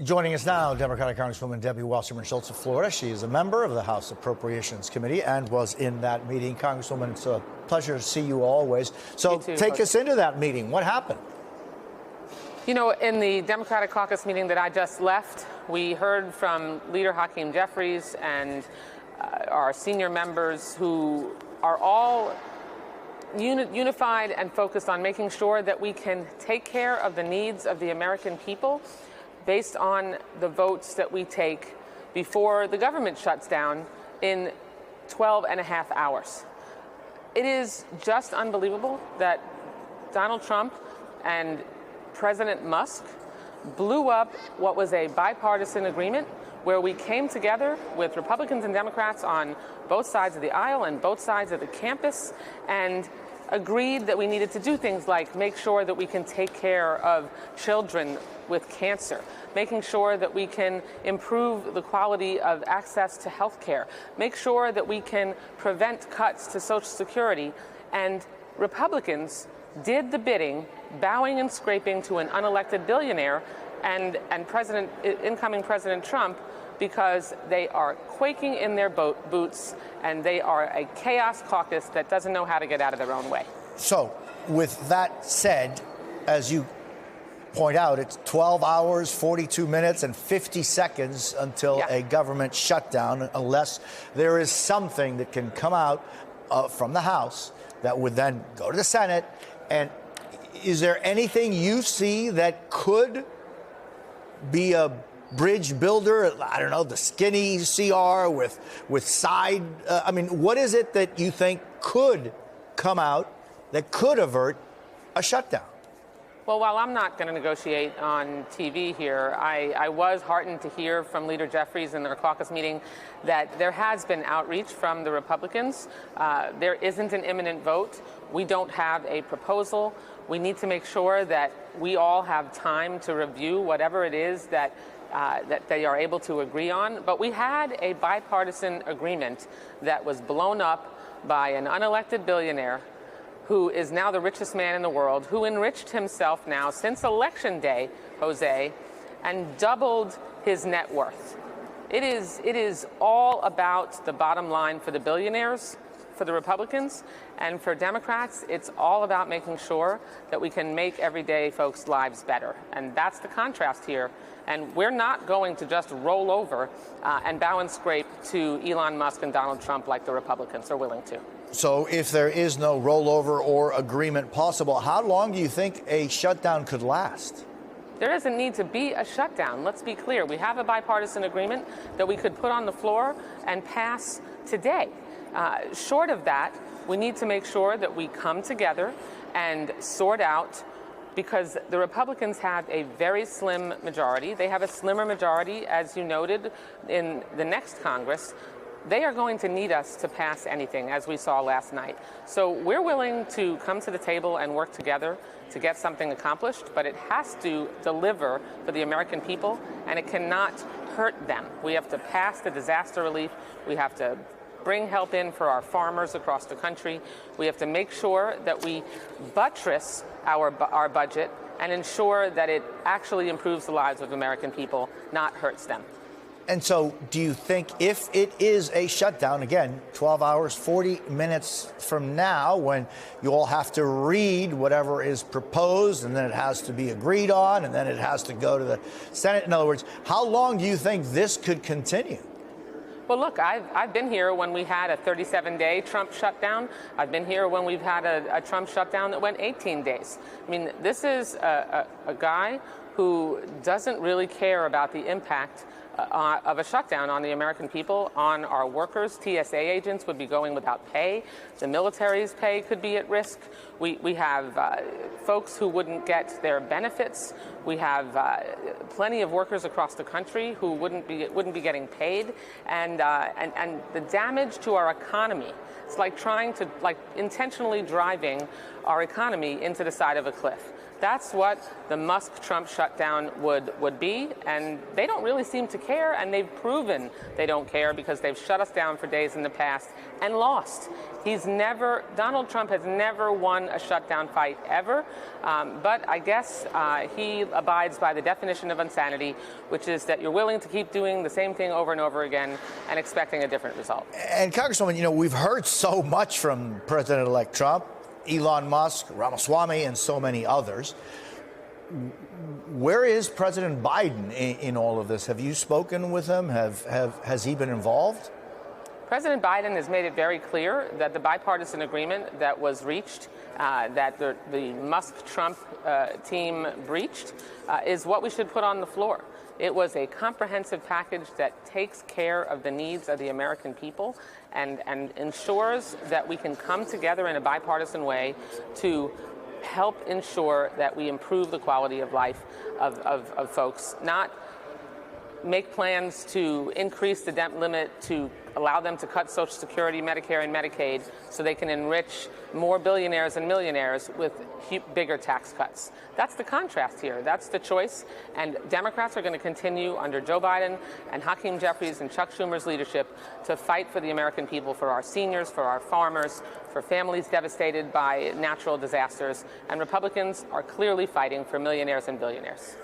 Joining us now, Democratic Congresswoman Debbie Wasserman Schultz of Florida. She is a member of the House Appropriations Committee and was in that meeting. Congresswoman, it's a pleasure to see you always. So take us into that meeting. What happened? You know, in the Democratic caucus meeting that I just left, we heard from Leader Hakeem Jeffries and our senior members who are all unified and focused on making sure that we can take care of the needs of the American people based on the votes that we take before the government shuts down in 12 and a half hours. It is just unbelievable that Donald Trump and President Musk blew up what was a bipartisan agreement where we came together with Republicans and Democrats on both sides of the aisle and both sides of the campus and agreed that we needed to do things like make sure that we can take care of children with cancer, making sure that we can improve the quality of access to health care, make sure that we can prevent cuts to Social Security. And Republicans did the bidding, bowing and scraping to an unelected billionaire and incoming President Trump, because they are quaking in their boots and they are a chaos caucus that doesn't know how to get out of their own way. So, with that said, as you point out, it's 12 hours, 42 minutes, and 50 seconds until a government shutdown, unless there is something that can come out from the House that would then go to the Senate. And is there anything you see that could be a bridge builder? I don't know, the skinny CR with side. I mean, what is it that you think could come out that could avert a shutdown? Well, while I'm not going to negotiate on TV here, I was heartened to hear from Leader Jeffries in their caucus meeting that there has been outreach from the Republicans. There isn't an imminent vote. We don't have a proposal. We need to make sure that we all have time to review whatever it is that they are able to agree on. But we had a bipartisan agreement that was blown up by an unelected billionaire who is now the richest man in the world, who enriched himself now since Election Day, Jose, and doubled his net worth. It is all about the bottom line for the billionaires, for the Republicans, and for Democrats. It's all about making sure that we can make everyday folks' lives better. And that's the contrast here. And we're not going to just roll over and bow and scrape to Elon Musk and Donald Trump like the Republicans are willing to. So if there is no rollover or agreement possible, how long do you think a shutdown could last? There doesn't need to be a shutdown. Let's be clear. We have a bipartisan agreement that we could put on the floor and pass today. Short of that, we need to make sure that we come together and sort out, because the Republicans have a very slim majority. They have a slimmer majority, as you noted, in the next Congress. They are going to need us to pass anything, as we saw last night. So we're willing to come to the table and work together to get something accomplished, but it has to deliver for the American people, and it cannot hurt them. We have to pass the disaster relief. We have to bring help in for our farmers across the country. We have to make sure that we buttress our budget and ensure that it actually improves the lives of American people, not hurts them. And so do you think if it is a shutdown, again, 12 hours, 40 minutes from now, when you all have to read whatever is proposed and then it has to be agreed on and then it has to go to the Senate, in other words, how long do you think this could continue? Well, look, I've been here when we had a 37-day Trump shutdown. I've been here when we've had a Trump shutdown that went 18 days. I mean, this is a guy who doesn't really care about the impact of a shutdown on the American people, on our workers. TSA agents would be going without pay. The military's pay could be at risk. We have folks who wouldn't get their benefits. We have plenty of workers across the country who wouldn't be getting paid, and the damage to our economy. It's like intentionally driving our economy into the side of a cliff. That's what the Musk-Trump shutdown would be, and they don't really seem to care, and they've proven they don't care because they've shut us down for days in the past and lost. Donald Trump has never won a shutdown fight ever, but I guess he abides by the definition of insanity, which is that you're willing to keep doing the same thing over and over again and expecting a different result. And Congresswoman, you know, we've heard so much from President-elect Trump, Elon Musk, Ramaswamy, and so many others. Where is President Biden in all of this? Have you spoken with him? Has he been involved? President Biden has made it very clear that the bipartisan agreement that was reached, that the Musk-Trump team breached, is what we should put on the floor. It was a comprehensive package that takes care of the needs of the American people and ensures that we can come together in a bipartisan way to help ensure that we improve the quality of life of folks, not make plans to increase the debt limit to allow them to cut Social Security, Medicare, and Medicaid so they can enrich more billionaires and millionaires with bigger tax cuts. That's the contrast here. That's the choice. And Democrats are going to continue under Joe Biden and Hakeem Jeffries and Chuck Schumer's leadership to fight for the American people, for our seniors, for our farmers, for families devastated by natural disasters. And Republicans are clearly fighting for millionaires and billionaires.